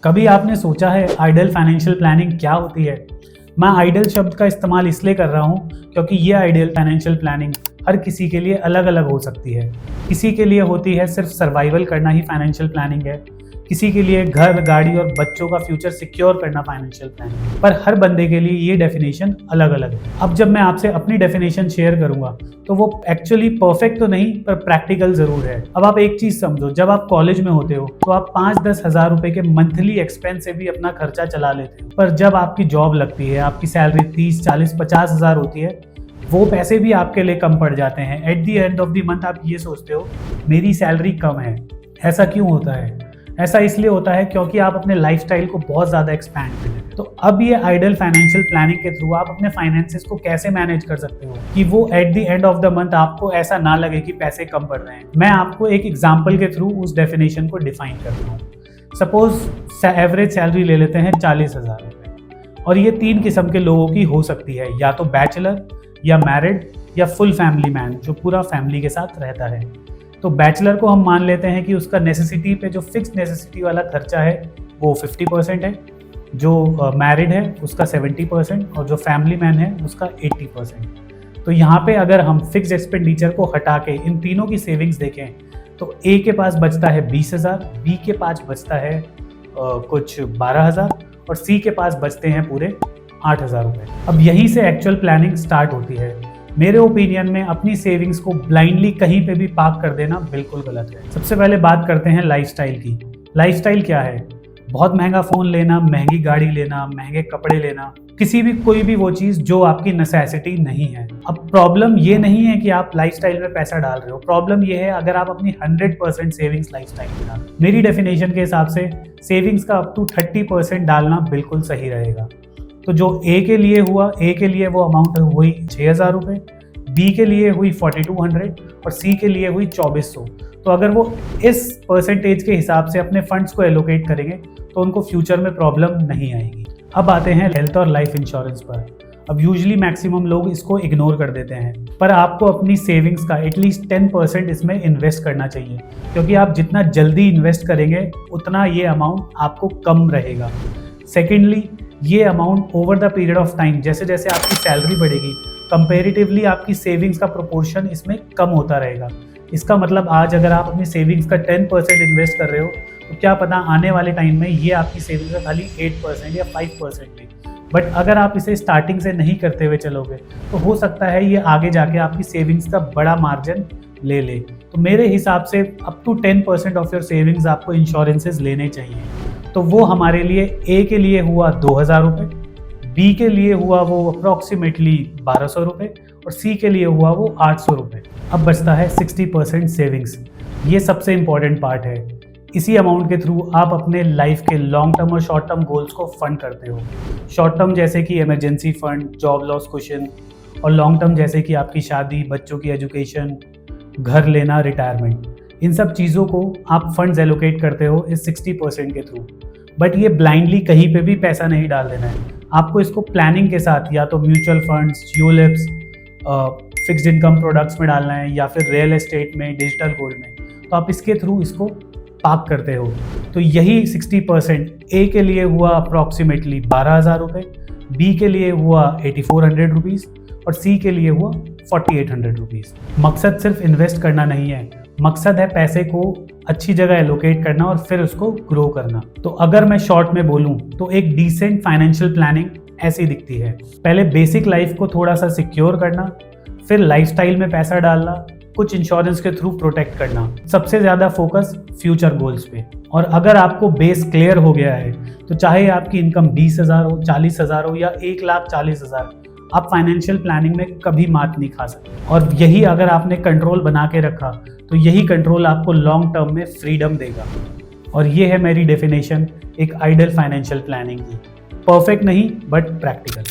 कभी आपने सोचा है आइडियल फाइनेंशियल प्लानिंग क्या होती है? मैं आइडियल शब्द का इस्तेमाल इसलिए कर रहा हूँ क्योंकि ये आइडियल फाइनेंशियल प्लानिंग हर किसी के लिए अलग अलग हो सकती है। किसी के लिए होती है सिर्फ सर्वाइवल करना ही फाइनेंशियल प्लानिंग है, किसी के लिए घर, गाड़ी और बच्चों का फ्यूचर सिक्योर करना फाइनेंशियल प्लानिंग। पर हर बंदे के लिए ये डेफिनेशन अलग अलग है। अब जब मैं आपसे अपनी डेफिनेशन शेयर करूंगा तो वो एक्चुअली परफेक्ट तो नहीं पर प्रैक्टिकल जरूर है। अब आप एक चीज समझो, जब आप कॉलेज में होते हो तो आप 5-10 हज़ार रुपए के मंथली एक्सपेंस से भी अपना खर्चा चला लेते हो, पर जब आपकी जॉब लगती है, आपकी सैलरी 30-40-50 हज़ार होती है, वो पैसे भी आपके लिए कम पड़ जाते हैं। At the end of the month आप ये सोचते हो मेरी सैलरी कम है। ऐसा क्यों होता है? ऐसा इसलिए होता है क्योंकि आप अपने लाइफस्टाइल को बहुत ज़्यादा एक्सपैंड कर लेते हो। तो अब ये आइडियल फाइनेंशियल प्लानिंग के थ्रू आप अपने फाइनेंसेस को कैसे मैनेज कर सकते हो कि वो at the end of the month आपको ऐसा ना लगे कि पैसे कम पड़ रहे हैं। मैं आपको एक एग्जाम्पल के थ्रू उस डेफिनेशन को डिफाइन करता हूँ। सपोज एवरेज सैलरी ले लेते हैं 40,000 रुपये, और ये 3 किस्म के लोगों की हो सकती है, या तो बैचलर, या मैरिड, या फुल फैमिली मैन जो पूरा फैमिली के साथ रहता है। तो बैचलर को हम मान लेते हैं कि उसका नेसेसिटी पे जो फिक्स नेसेसिटी वाला खर्चा है वो 50% है, जो मैरिड है उसका 70% और जो फैमिली मैन है उसका 80%। तो यहाँ पे अगर हम फिक्स एक्सपेंडिचर को हटा के इन तीनों की सेविंग्स देखें तो ए के पास बचता है 20,000, बी के पास बचता है कुछ 12,000 और सी के पास बचते हैं पूरे 8,000 रुपये। अब यहीं से एक्चुअल प्लानिंग स्टार्ट होती है। मेरे ओपिनियन में अपनी सेविंग्स को ब्लाइंडली कहीं पे भी पार्क कर देना बिल्कुल गलत है। सबसे पहले बात करते हैं लाइफस्टाइल की। लाइफस्टाइल क्या है? बहुत महंगा फ़ोन लेना, महंगी गाड़ी लेना, महंगे कपड़े लेना, कोई भी वो चीज़ जो आपकी नेसेसिटी नहीं है। अब प्रॉब्लम ये नहीं है कि आप लाइफस्टाइल में पैसा डाल रहे हो, प्रॉब्लम ये है अगर आप अपनी 100% सेविंग्स लाइफस्टाइल में डाल। मेरी डेफिनेशन के हिसाब से सेविंग्स का अप टू 30% डालना बिल्कुल सही रहेगा। तो जो ए के लिए हुआ, ए के लिए वो अमाउंट हुई 6,000 रुपये, बी के लिए हुई 4200 और सी के लिए हुई 2400। तो अगर वो इस परसेंटेज के हिसाब से अपने फंड्स को एलोकेट करेंगे तो उनको फ्यूचर में प्रॉब्लम नहीं आएगी। अब आते हैं हेल्थ और लाइफ इंश्योरेंस पर। अब यूजुअली मैक्सिमम लोग इसको इग्नोर कर देते हैं, पर आपको अपनी सेविंग्स का एटलीस्ट 10% इसमें इन्वेस्ट करना चाहिए, क्योंकि आप जितना जल्दी इन्वेस्ट करेंगे उतना ये अमाउंट आपको कम रहेगा। सेकेंडली, ये amount over the period of time जैसे जैसे आपकी सैलरी बढ़ेगी कंपैरेटिवली आपकी सेविंग्स का प्रोपोर्शन इसमें कम होता रहेगा। इसका मतलब आज अगर आप अपनी सेविंग्स का 10% इन्वेस्ट कर रहे हो तो क्या पता आने वाले टाइम में ये आपकी सेविंग्स का खाली 8% या 5% भी। बट अगर आप इसे स्टार्टिंग से नहीं करते हुए चलोगे तो हो सकता है ये आगे जाके आपकी सेविंग्स का बड़ा मार्जिन ले ले। तो मेरे हिसाब से up to 10% of your savings आपको इंश्योरेंसेज लेने चाहिए। तो वो हमारे लिए ए के लिए हुआ 2,000 रुपये, बी के लिए हुआ वो अप्रॉक्सीमेटली 1,200 रुपये और सी के लिए हुआ वो 800 रुपये। अब बचता है 60% सेविंग्स। ये सबसे इम्पॉर्टेंट पार्ट है। इसी अमाउंट के थ्रू आप अपने लाइफ के लॉन्ग टर्म और शॉर्ट टर्म गोल्स को फंड करते हो। शॉर्ट टर्म जैसे कि emergency fund, job loss cushion, और लॉन्ग टर्म जैसे कि आपकी शादी, बच्चों की एजुकेशन, घर लेना, रिटायरमेंट। इन सब चीज़ों को आप फंड्स एलोकेट करते हो इस 60% के थ्रू। बट ये ब्लाइंडली कहीं पे भी पैसा नहीं डाल देना है। आपको इसको प्लानिंग के साथ या तो mutual funds, ULIPs, fixed income products में डालना है या फिर रियल एस्टेट में, डिजिटल गोल्ड में। तो आप इसके थ्रू इसको पार्क करते हो। तो यही 60% ए के लिए हुआ अप्रॉक्सीमेटली 12,000 रुपये, बी के लिए हुआ 8,400 रुपीज़ और सी के लिए हुआ 4,800 रुपीज़। मकसद सिर्फ इन्वेस्ट करना नहीं है, मकसद है पैसे को अच्छी जगह एलोकेट करना और फिर उसको ग्रो करना। तो अगर मैं शॉर्ट में बोलूं तो एक डिसेंट फाइनेंशियल प्लानिंग ऐसी दिखती है। पहले बेसिक लाइफ को थोड़ा सा सिक्योर करना, फिर लाइफस्टाइल में पैसा डालना, कुछ इंश्योरेंस के थ्रू प्रोटेक्ट करना, सबसे ज़्यादा फोकस फ्यूचर गोल्स पे। और अगर आपको बेस क्लियर हो गया है तो चाहे आपकी इनकम 20,000 हो, 40,000 हो या 1,40,000, आप फाइनेंशियल प्लानिंग में कभी मात नहीं खा सकते। और यही अगर आपने कंट्रोल बना के रखा तो यही कंट्रोल आपको लॉन्ग टर्म में फ्रीडम देगा। और ये है मेरी डेफिनेशन एक आइडियल फाइनेंशियल प्लानिंग की। परफेक्ट नहीं बट प्रैक्टिकल।